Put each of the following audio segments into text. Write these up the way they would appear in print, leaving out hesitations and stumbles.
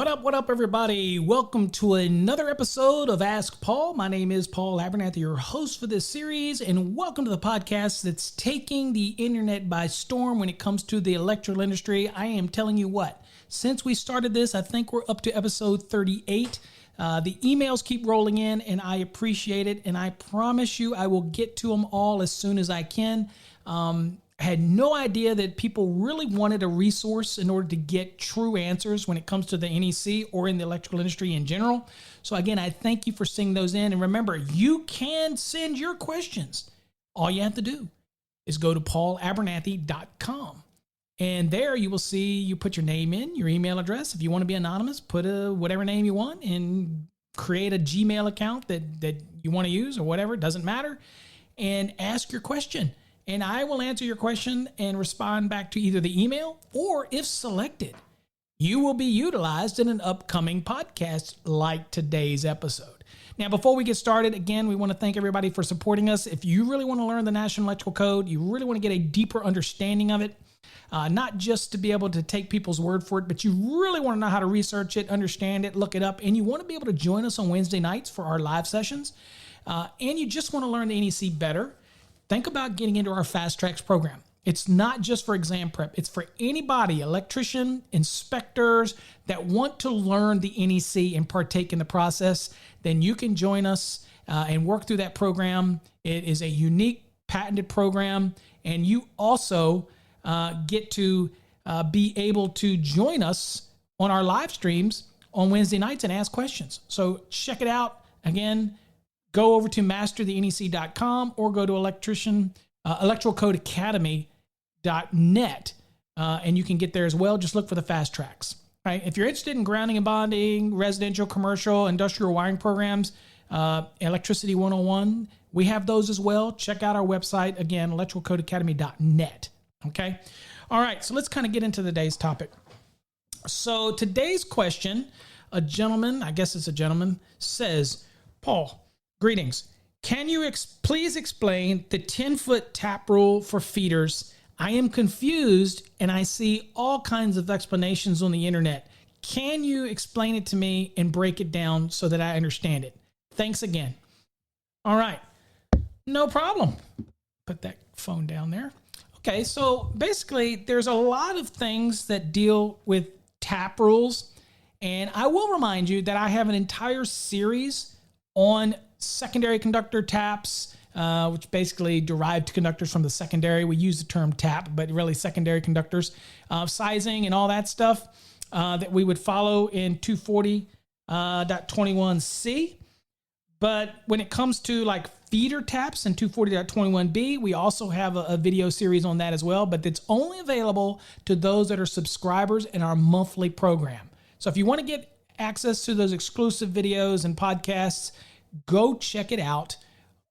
What up, everybody? Welcome to another episode of Ask Paul. My name is Paul Abernathy, your host for this series, and welcome to the podcast that's taking the internet by storm when it comes to the electrical industry. I am telling you what, since we started this, I think we're up to episode 38. The emails keep rolling in, and I appreciate it, and I promise you I will get to them all as soon as I can. I had no idea that people really wanted a resource in order to get true answers when it comes to the NEC or in the electrical industry in general. So again, I thank you for sending those in. And remember, you can send your questions. All you have to do is go to paulabernathy.com. And there you will see, you put your name in, your email address. If you want to be anonymous, put whatever name you want and create a Gmail account that you want to use or whatever, it doesn't matter. And ask your question. And I will answer your question and respond back to either the email or, if selected, you will be utilized in an upcoming podcast like today's episode. Now, before we get started, again, we want to thank everybody for supporting us. If you really want to learn the National Electrical Code, you really want to get a deeper understanding of it, not just to be able to take people's word for it, but you really want to know how to research it, understand it, look it up, and you want to be able to join us on Wednesday nights for our live sessions, and you just want to learn the NEC better, think about getting into our Fast Tracks program. It's not just for exam prep. It's for anybody, electrician, inspectors that want to learn the NEC and partake in the process. Then you can join us and work through that program. It is a unique patented program. And you also get to be able to join us on our live streams on Wednesday nights and ask questions. So check it out. Again, go over to masterthenec.com or go to electrocodecademy.net, and you can get there as well. Just look for the Fast Tracks. Right? If you're interested in grounding and bonding, residential, commercial, industrial wiring programs, Electricity 101, we have those as well. Check out our website, again, electrocodecademy.net. Okay? All right, so let's kind of get into today's topic. So today's question, a gentleman, I guess it's a gentleman, says, Paul, greetings. Can you please explain the 10-foot tap rule for feeders? I am confused and I see all kinds of explanations on the internet. Can you explain it to me and break it down so that I understand it? Thanks again. All right. No problem. Put that phone down there. Okay, so basically there's a lot of things that deal with tap rules. And I will remind you that I have an entire series on secondary conductor taps, which basically derived conductors from the secondary. We use the term tap, but really secondary conductors, sizing and all that stuff that we would follow in 240.21c. But when it comes to like feeder taps in 240.21b, we also have a video series on that as well, but it's only available to those that are subscribers in our monthly program. So if you want to get access to those exclusive videos and podcasts, go check it out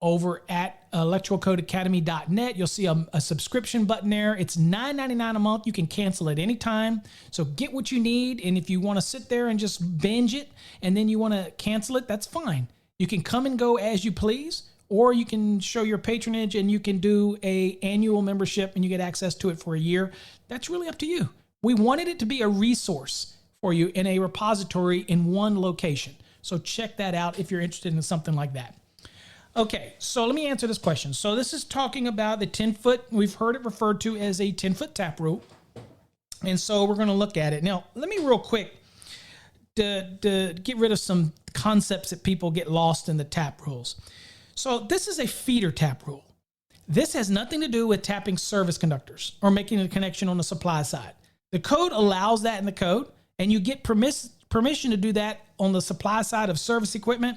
over at electrocodecademy.net. You'll see a subscription button there. It's $9.99 a month. You can cancel at any time. So get what you need. And if you want to sit there and just binge it and then you want to cancel it, that's fine. You can come and go as you please, or you can show your patronage and you can do a annual membership and you get access to it for a year. That's really up to you. We wanted it to be a resource for you in a repository in one location. So check that out if you're interested in something like that. Okay, so let me answer this question. So this is talking about the 10-foot. We've heard it referred to as a 10-foot tap rule. And so we're going to look at it. Now, let me real quick to get rid of some concepts that people get lost in the tap rules. So this is a feeder tap rule. This has nothing to do with tapping service conductors or making a connection on the supply side. The code allows that in the code, and you get permission to do that on the supply side of service equipment.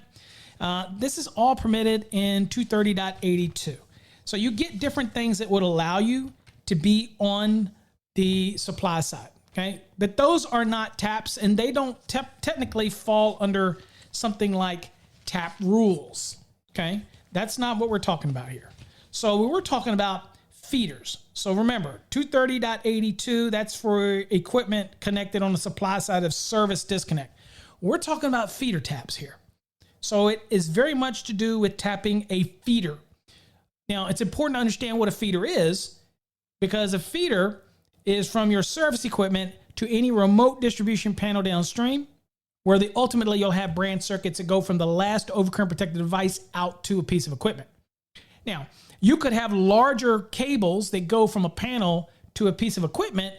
This is all permitted in 230.82. So you get different things that would allow you to be on the supply side, okay? But those are not taps, and they don't technically fall under something like tap rules, okay? That's not what we're talking about here. So we're talking about feeders. So remember, 230.82, that's for equipment connected on the supply side of service disconnect. We're talking about feeder taps here. So it is very much to do with tapping a feeder. Now, it's important to understand what a feeder is, because a feeder is from your service equipment to any remote distribution panel downstream, where ultimately you'll have branch circuits that go from the last overcurrent protected device out to a piece of equipment. Now, you could have larger cables that go from a panel to a piece of equipment,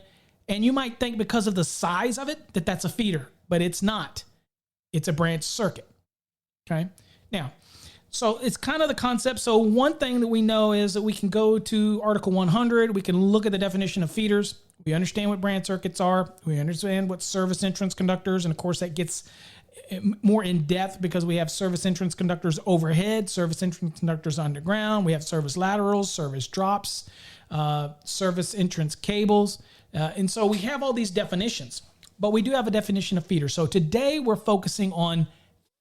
and you might think because of the size of it that that's a feeder, but it's not. It's a branch circuit. Okay. Now, so it's kind of the concept. So one thing that we know is that we can go to Article 100. We can look at the definition of feeders. We understand what branch circuits are. We understand what service entrance conductors. And of course, that gets more in depth because we have service entrance conductors overhead, service entrance conductors underground. We have service laterals, service drops, service entrance cables. And so we have all these definitions, but we do have a definition of feeder. So today we're focusing on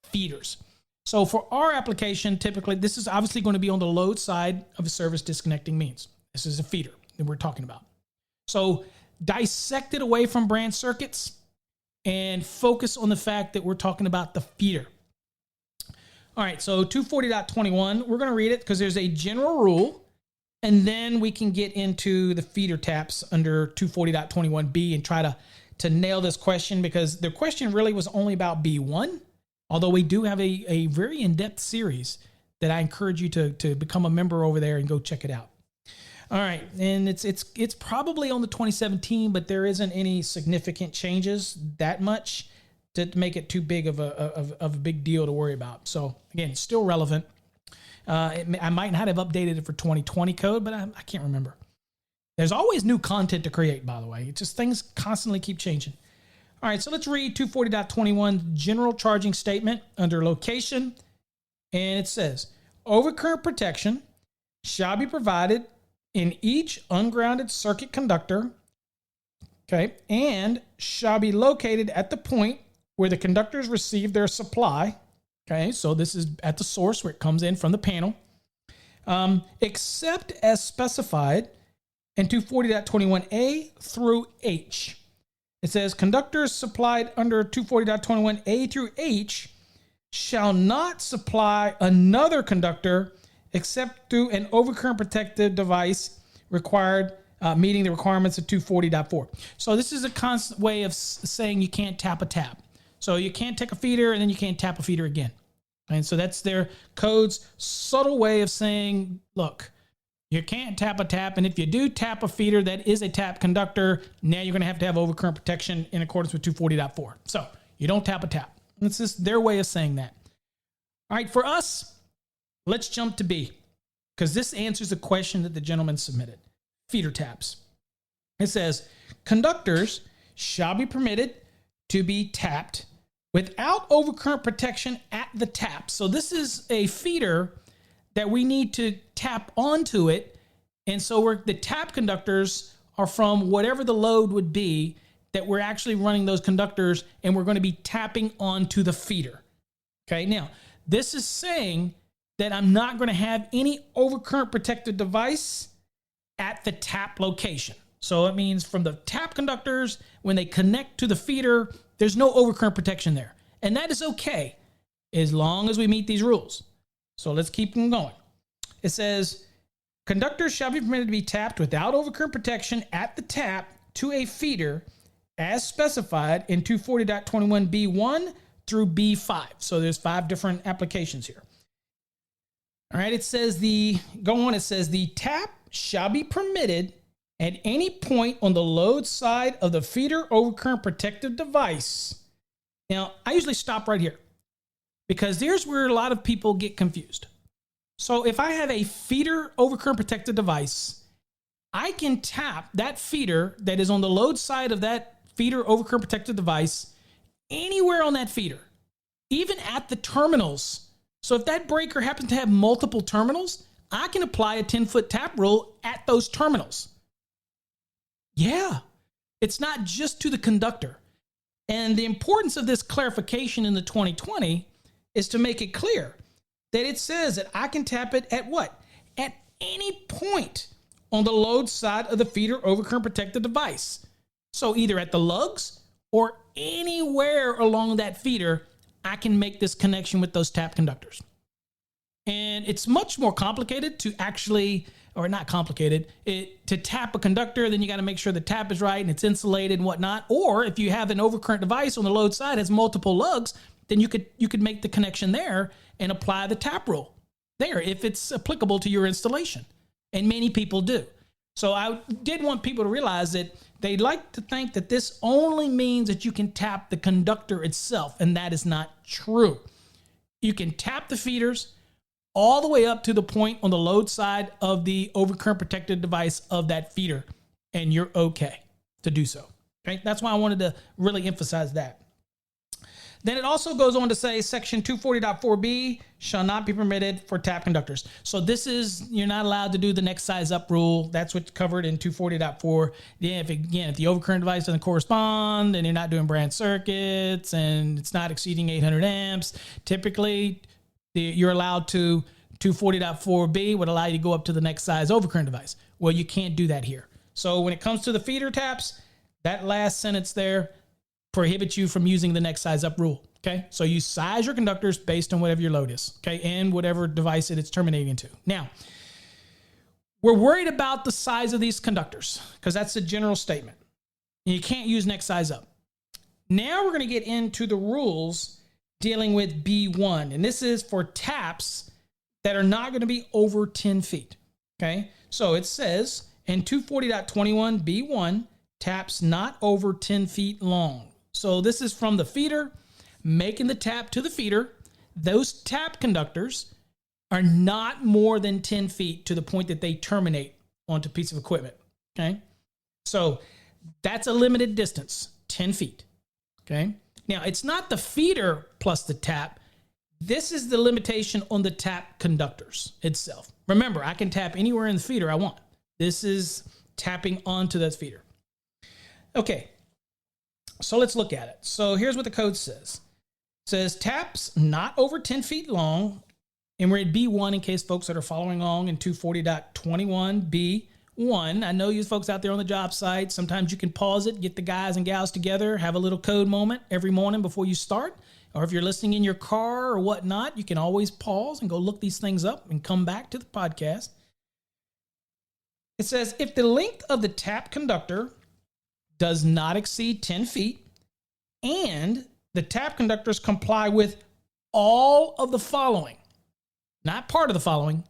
feeders. So for our application, typically, this is obviously going to be on the load side of a service disconnecting means. This is a feeder that we're talking about. So dissect it away from branch circuits and focus on the fact that we're talking about the feeder. All right, so 240.21, we're going to read it because there's a general rule, and then we can get into the feeder taps under 240.21b and try to nail this question, because the question really was only about B1. Although we do have a very in-depth series that I encourage you to become a member over there and go check it out. All right, and it's probably on the 2017, but there isn't any significant changes that much to make it too big of a big deal to worry about. So again, it's still relevant. I might not have updated it for 2020 code, but I can't remember. There's always new content to create, by the way. It's just things constantly keep changing. All right, so let's read 240.21 general charging statement under location. And it says, overcurrent protection shall be provided in each ungrounded circuit conductor, okay, and shall be located at the point where the conductors receive their supply. Okay, so this is at the source where it comes in from the panel, except as specified in 240.21a through h. It says conductors supplied under 240.21a through h shall not supply another conductor except through an overcurrent protective device required, meeting the requirements of 240.4. So this is a constant way of saying you can't tap a tap. So you can't take a feeder and then you can't tap a feeder again. And so that's their code's subtle way of saying, look, you can't tap a tap, and if you do tap a feeder that is a tap conductor, now you're going to have overcurrent protection in accordance with 240.4. So you don't tap a tap. It's just their way of saying that. All right, for us, let's jump to B, because this answers a question that the gentleman submitted. Feeder taps. It says, conductors shall be permitted to be tapped without overcurrent protection at the tap. So this is a feeder that we need to tap onto it. And so the tap conductors are from whatever the load would be that we're actually running those conductors, and we're going to be tapping onto the feeder. Okay, now this is saying that I'm not going to have any overcurrent protected device at the tap location. So it means from the tap conductors, when they connect to the feeder, there's no overcurrent protection there. And that is okay as long as we meet these rules. So let's keep them going. It says, conductors shall be permitted to be tapped without overcurrent protection at the tap to a feeder as specified in 240.21b1 through b5. So there's 5 different applications here. All right, it says the tap shall be permitted at any point on the load side of the feeder overcurrent protective device. Now, I usually stop right here, because there's where a lot of people get confused. So if I have a feeder overcurrent protected device, I can tap that feeder that is on the load side of that feeder overcurrent protected device anywhere on that feeder, even at the terminals. So if that breaker happens to have multiple terminals, I can apply a 10-foot tap rule at those terminals. Yeah, it's not just to the conductor. And the importance of this clarification in the 2020 is to make it clear that it says that I can tap it at what? At any point on the load side of the feeder overcurrent protected device. So either at the lugs or anywhere along that feeder, I can make this connection with those tap conductors. And it's much more complicated to actually or not complicated. To tap a conductor, then you got to make sure the tap is right and it's insulated and whatnot. Or if you have an overcurrent device on the load side has multiple lugs, then you could make the connection there and apply the tap rule there if it's applicable to your installation. And many people do. So I did want people to realize that they like to think that this only means that you can tap the conductor itself, and that is not true. You can tap the feeders all the way up to the point on the load side of the overcurrent protected device of that feeder, and you're okay to do so. Okay? That's why I wanted to really emphasize that. Then it also goes on to say section 240.4b shall not be permitted for tap conductors. So this is, you're not allowed to do the next size up rule. That's what's covered in 240.4. Yeah, if the overcurrent device doesn't correspond and you're not doing branch circuits and it's not exceeding 800 amps, typically you're allowed to 240.4b would allow you to go up to the next size overcurrent device. Well, you can't do that here. So when it comes to the feeder taps, that last sentence there prohibits you from using the next size up rule. Okay. So you size your conductors based on whatever your load is. Okay. And whatever device it's terminating into. Now, we're worried about the size of these conductors because that's a general statement. You can't use next size up. Now we're going to get into the rules dealing with B1. And this is for taps that are not going to be over 10 feet. Okay. So it says in 240.21 B1, taps not over 10 feet long. So this is from the feeder, making the tap to the feeder. Those tap conductors are not more than 10 feet to the point that they terminate onto a piece of equipment, okay? So that's a limited distance, 10 feet, okay? Now, it's not the feeder plus the tap. This is the limitation on the tap conductors itself. Remember, I can tap anywhere in the feeder I want. This is tapping onto that feeder. Okay. So let's look at it. So here's what the code says. It says taps not over 10 feet long. And we're at B1 in case folks that are following along in 240.21 B1. I know you folks out there on the job site, sometimes you can pause it, get the guys and gals together, have a little code moment every morning before you start. Or if you're listening in your car or whatnot, you can always pause and go look these things up and come back to the podcast. It says if the length of the tap conductor does not exceed 10 feet, and the tap conductors comply with all of the following, not part of the following.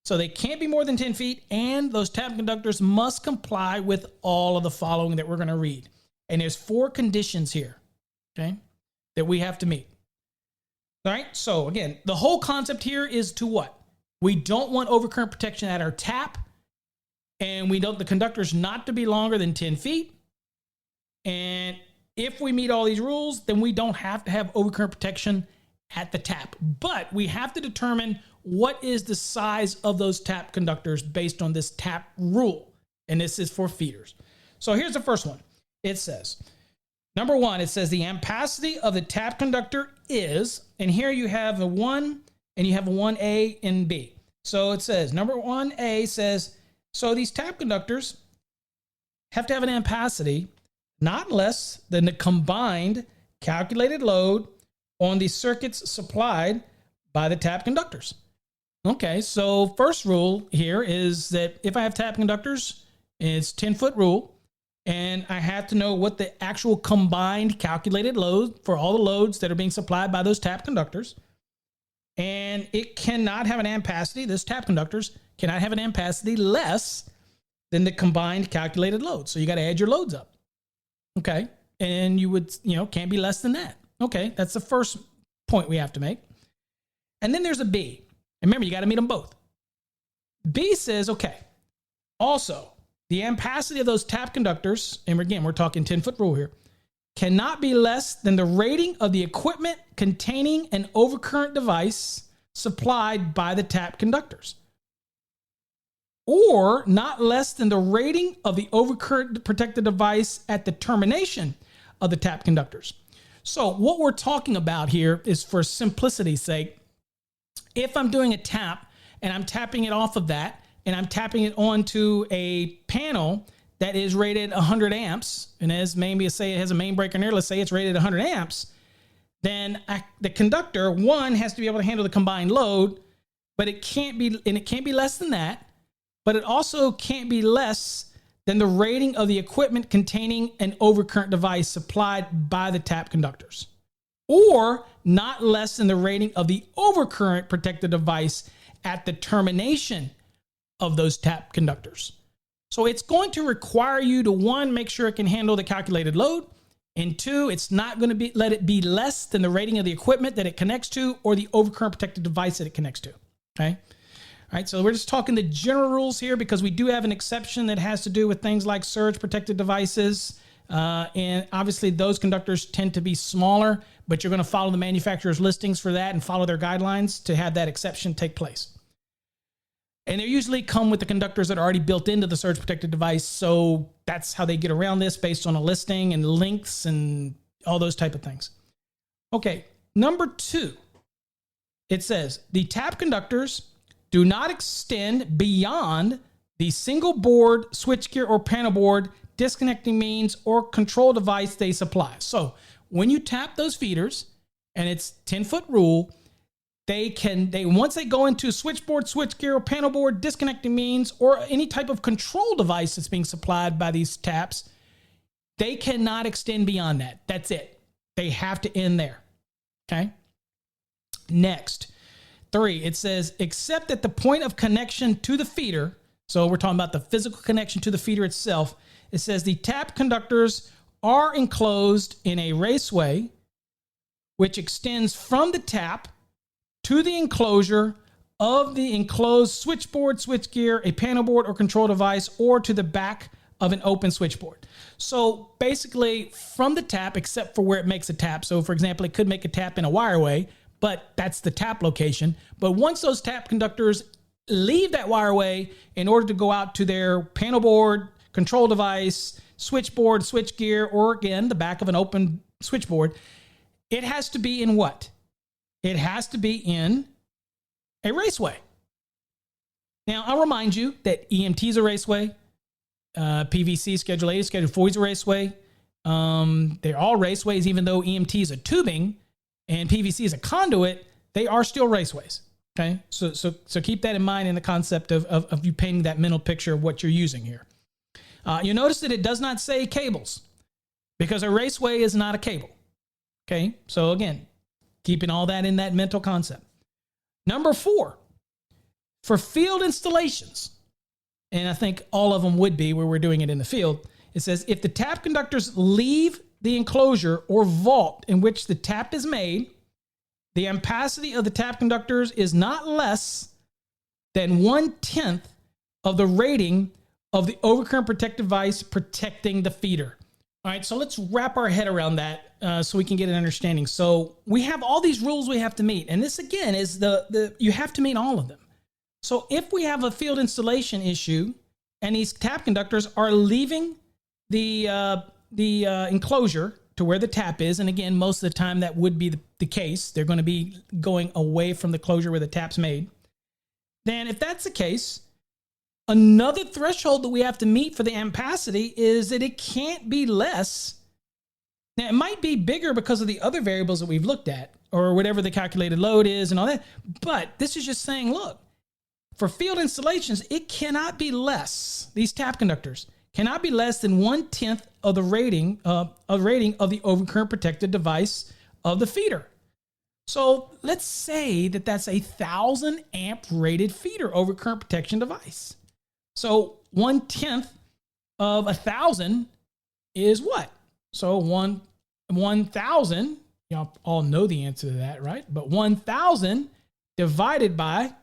So they can't be more than 10 feet, and those tap conductors must comply with all of the following that we're going to read. And there's 4 conditions here, okay, that we have to meet. All right, so again, the whole concept here is to what? We don't want overcurrent protection at our tap, and we don't the conductors not to be longer than 10 feet. And if we meet all these rules, then we don't have to have overcurrent protection at the tap. But we have to determine what is the size of those tap conductors based on this tap rule. And this is for feeders. So here's the first one. It says, number 1, it says the ampacity of the tap conductor is, and here you have a 1 and you have a 1A and B. So it says, number 1A says, so these tap conductors have to have an ampacity not less than the combined calculated load on the circuits supplied by the tap conductors. Okay, so first rule here is that if I have tap conductors, it's 10-foot rule, and I have to know what the actual combined calculated load for all the loads that are being supplied by those tap conductors. And it cannot have an ampacity, this tap conductors cannot have an ampacity less than the combined calculated load. So you got to add your loads up. Okay. And you would, can't be less than that. Okay. That's the first point we have to make. And then there's a B. And remember, you got to meet them both. B says, okay, also the ampacity of those tap conductors, and again, we're talking 10-foot rule here, cannot be less than the rating of the equipment containing an overcurrent device supplied by the tap conductors, or not less than the rating of the overcurrent protected device at the termination of the tap conductors. So what we're talking about here is, for simplicity's sake, if I'm doing a tap and I'm tapping it off of that and I'm tapping it onto a panel that is rated 100 amps, and as maybe say it has a main breaker in there, let's say it's rated 100 amps, then the conductor, 1, has to be able to handle the combined load, but it can't be less than that. but it also can't be less than the rating of the equipment containing an overcurrent device supplied by the tap conductors, or not less than the rating of the overcurrent protected device at the termination of those tap conductors. So it's going to require you to, one, make sure it can handle the calculated load, and two, it's not going to let it be less than the rating of the equipment that it connects to or the overcurrent protected device that it connects to. Okay. All right, so we're just talking the general rules here because we do have an exception that has to do with things like surge protected devices. And obviously those conductors tend to be smaller, but you're going to follow the manufacturer's listings for that and follow their guidelines to have that exception take place. And they usually come with the conductors that are already built into the surge protected device. So that's how they get around this based on a listing and lengths and all those type of things. Okay, number 2, it says the tap conductors do not extend beyond the single board, switchgear, or panel board disconnecting means or control device they supply. So when you tap those feeders, and it's 10-foot rule, they once they go into switchboard, switchgear, or panel board disconnecting means or any type of control device that's being supplied by these taps, they cannot extend beyond that. That's it. They have to end there. Okay. Next. 3, it says, except at the point of connection to the feeder, so we're talking about the physical connection to the feeder itself, it says the tap conductors are enclosed in a raceway which extends from the tap to the enclosure of the enclosed switchboard, switchgear, a panel board, or control device, or to the back of an open switchboard. So basically from the tap, except for where it makes a tap. So for example, it could make a tap in a wireway, but that's the tap location. But once those tap conductors leave that wireway in order to go out to their panel board, control device, switchboard, switchgear, or again, the back of an open switchboard, it has to be in what? It has to be in a raceway. Now, I'll remind you that EMT is a raceway. PVC, Schedule 8, Schedule 4 is a raceway. They're all raceways, even though EMT is a tubing and PVC is a conduit, they are still raceways. Okay, so keep that in mind in the concept of you painting that mental picture of what you're using here. You notice that it does not say cables because a raceway is not a cable. Okay, so again, keeping all that in that mental concept. Number 4, for field installations, and I think all of them would be where we're doing it in the field, it says if the tap conductors leave the enclosure or vault in which the tap is made, the ampacity of the tap conductors is not less than 1/10 of the rating of the overcurrent protective device protecting the feeder. All right, so let's wrap our head around that so we can get an understanding. So we have all these rules we have to meet, and this again is you have to meet all of them. So if we have a field installation issue and these tap conductors are leaving the enclosure to where the tap is, and again, most of the time that would be the case, they're going to be going away from the closure where the tap's made, then if that's the case, another threshold that we have to meet for the ampacity is that it can't be less. Now, it might be bigger because of the other variables that we've looked at, or whatever the calculated load is and all that, but this is just saying, look, for field installations, it cannot be less. These tap conductors cannot be less than 1/10 of the rating of the overcurrent protected device of the feeder. So let's say that that's a 1,000 amp rated feeder overcurrent protection device. So 1/10 of 1,000 is what? So 1,000, y'all all know the answer to that, right? But 1,000 divided by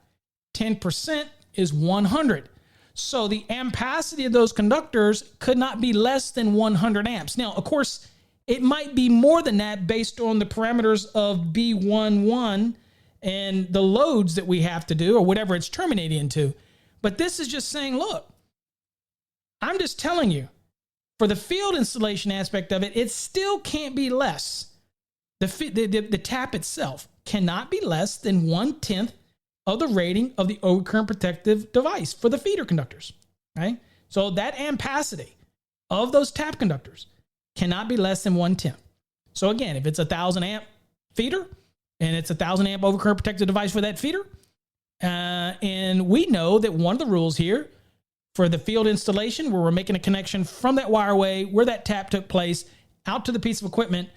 10% is 100. So the ampacity of those conductors could not be less than 100 amps. Now, of course, it might be more than that based on the parameters of B11 and the loads that we have to do or whatever it's terminating into. But this is just saying, look, I'm just telling you, for the field installation aspect of it, it still can't be less. The tap itself cannot be less than 1/10 of the rating of the overcurrent protective device for the feeder conductors, right? So that ampacity of those tap conductors cannot be less than 1/10. So again, if it's a 1,000 amp feeder and it's a 1,000 amp overcurrent protective device for that feeder, and we know that one of the rules here for the field installation, where we're making a connection from that wireway where that tap took place out to the piece of equipment,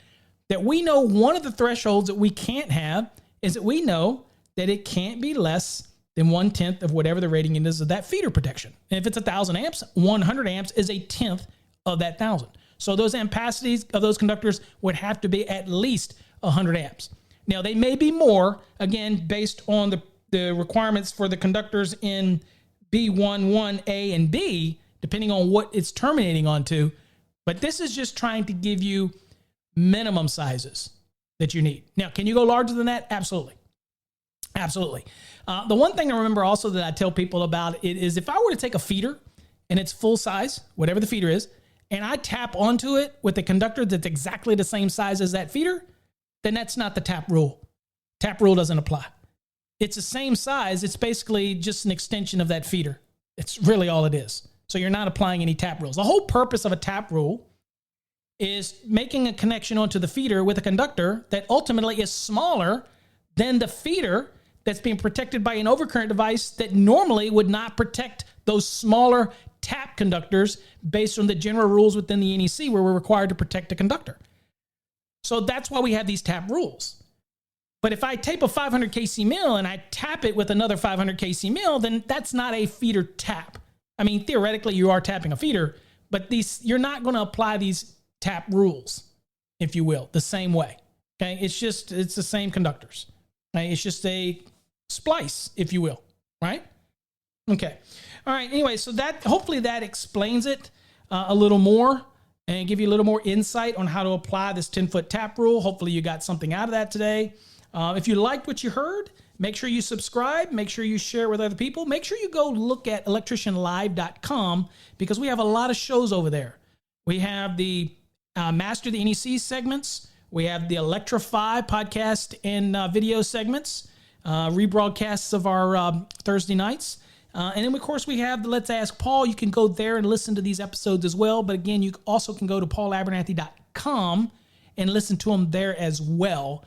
that we know one of the thresholds that we can't have is that we know that it can't be less than 1/10 of whatever the rating is of that feeder protection. And if it's 1,000 amps, 100 amps is 1/10 of that 1,000. So those ampacities of those conductors would have to be at least 100 amps. Now, they may be more, again, based on the requirements for the conductors in B11A and B, depending on what it's terminating onto. But this is just trying to give you minimum sizes that you need. Now, can you go larger than that? Absolutely. Absolutely. The one thing to remember also that I tell people about it is, if I were to take a feeder and it's full size, whatever the feeder is, and I tap onto it with a conductor that's exactly the same size as that feeder, then that's not the tap rule. Tap rule doesn't apply. It's the same size. It's basically just an extension of that feeder. It's really all it is. So you're not applying any tap rules. The whole purpose of a tap rule is making a connection onto the feeder with a conductor that ultimately is smaller than the feeder that's being protected by an overcurrent device that normally would not protect those smaller tap conductors based on the general rules within the NEC, where we're required to protect a conductor. So that's why we have these tap rules. But if I tape a 500 kc mil and I tap it with another 500 kc mil, then that's not a feeder tap. I mean, theoretically, you are tapping a feeder, but you're not going to apply these tap rules, if you will, the same way. Okay, it's the same conductors. Right? It's just a splice, if you will, right? Okay. All right. Anyway, so hopefully that explains it a little more and give you a little more insight on how to apply this 10-foot tap rule. Hopefully you got something out of that today. If you liked what you heard, make sure you subscribe. Make sure you share with other people. Make sure you go look at electricianlive.com, because we have a lot of shows over there. We have the Master the NEC segments. We have the Electrify podcast and video segments, rebroadcasts of our Thursday nights. And then, of course, we have the Let's Ask Paul. You can go there and listen to these episodes as well. But again, you also can go to paulabernathy.com and listen to them there as well.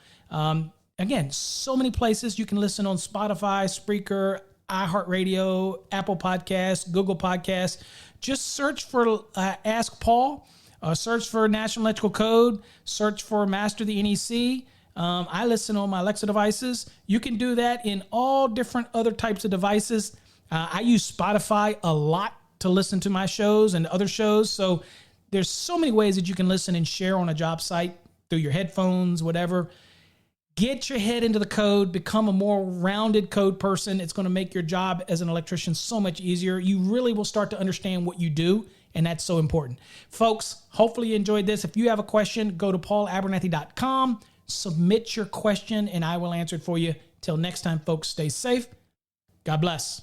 Again, so many places. You can listen on Spotify, Spreaker, iHeartRadio, Apple Podcasts, Google Podcasts. Just search for Ask Paul. Search for National Electrical Code. Search for Master the NEC. I listen on my Alexa devices. You can do that in all different other types of devices. I use Spotify a lot to listen to my shows and other shows. So there's so many ways that you can listen and share on a job site through your headphones, whatever. Get your head into the code. Become a more rounded code person. It's going to make your job as an electrician so much easier. You really will start to understand what you do, and that's so important. Folks, hopefully you enjoyed this. If you have a question, go to paulabernathy.com. Submit your question, and I will answer it for you. Till next time, folks, stay safe. God bless.